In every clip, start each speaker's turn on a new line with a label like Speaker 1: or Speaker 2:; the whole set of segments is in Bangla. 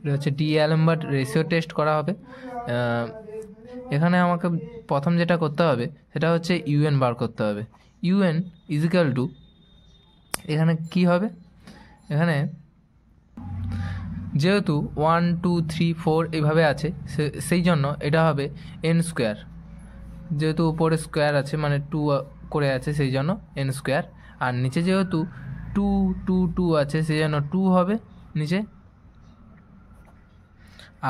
Speaker 1: এটা হচ্ছে ডি-অ্যালেমবার্ট রেশিও টেস্ট করা হবে। এখানে আমাকে প্রথম যেটা করতে হবে সেটা হচ্ছে ইউএন বার করতে হবে। ইউএন ইজিক্যাল টু, এখানে কি হবে, এখানে যেহেতু 1 2 3 4 এইভাবে আছে সেই জন্য এটা হবে এন স্কোয়ার, যেহেতু উপরে স্কোয়ার আছে মানে 2 করে আছে সেই জন্য এন স্কোয়ার, আর নিচে যেহেতু 2 2 2 আছে সেই জন্য 2 হবে নিচে,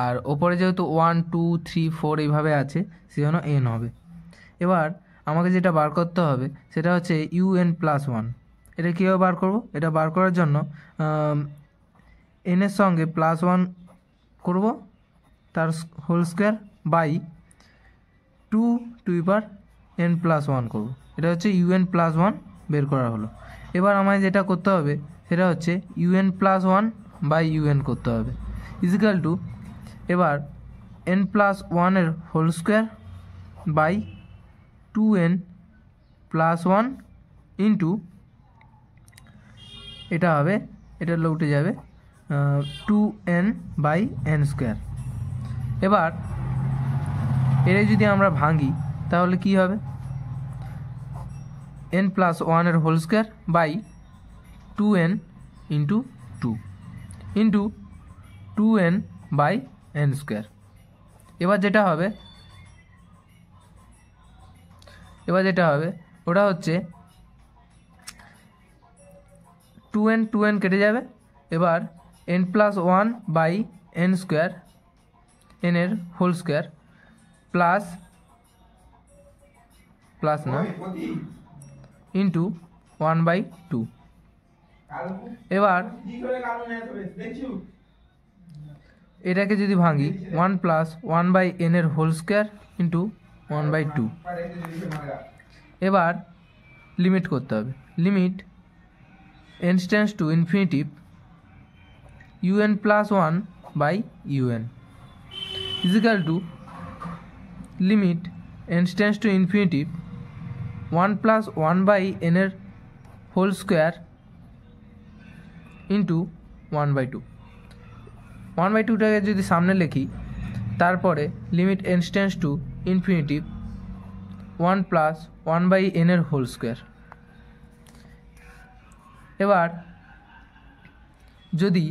Speaker 1: আর ওপরে যেহেতু 1 2 3 4 এইভাবে আছে সেই জন্য এন হবে। এবার আমাকে যেটা বার করতে হবে সেটা হচ্ছে ইউএন প্লাস 1। এটা কীভাবে বার করব? এটা বার করার জন্য এনের সঙ্গে প্লাস 1 করব, তার whole square by 2 to the power n plus 1 করব। এটা হচ্ছে ইউএন প্লাস 1 বের করা হলো। এবার আমায় যেটা করতে হবে সেটা হচ্ছে ইউএন প্লাস 1 বাই ইউএন করতে হবে ইজিক্যাল টু, এবার এন প্লাস 1-এর whole square by 2n plus 1 into, এটা হবে, এটা উঠে যাবে 2n বাই এন স্কোয়ার। এবার এর যদি আমরা ভাঙি তাহলে কি হবে, n প্লাস 1-এর whole square by 2n into 2 into 2n by n square. এবার যেটা হবে ওটা হচ্ছে 2n কেটে যাবে। এবার n plus 1 by n square, এনের হোল স্কোয়ার প্লাস না ইন্টু 1/2। এবার এটাকে যদি ভাঙি 1 প্লাস 1 বাই এনের হোল স্কোয়ার ইন্টু 1/2। এবার লিমিট করতে হবে, limit n tends to infinity un plus 1 by un equal to limit n tends to infinity 1 plus 1 by এনের হোল স্কোয়ার ইন্টু 1/2। 1/2টাকে যদি সামনে লিখি, তারপরে limit n tends to infinity 1 plus 1 by এনের হোল স্কোয়ার। এবার যদি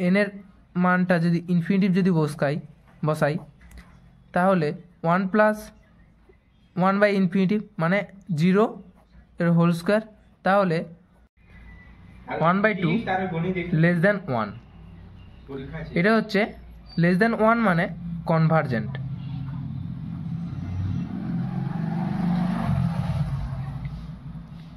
Speaker 1: এনের মানটা যদি ইনফিনিটিভ যদি বসাই তাহলে 1 প্লাস 1 বাই ইনফিনিটিভ মানে 0 এর হোল স্কোয়ার, তাহলে 1/2 লেস দ্যান 1। এটা হচ্ছে লেস দ্যান 1 মানে কনভার্জেন্ট।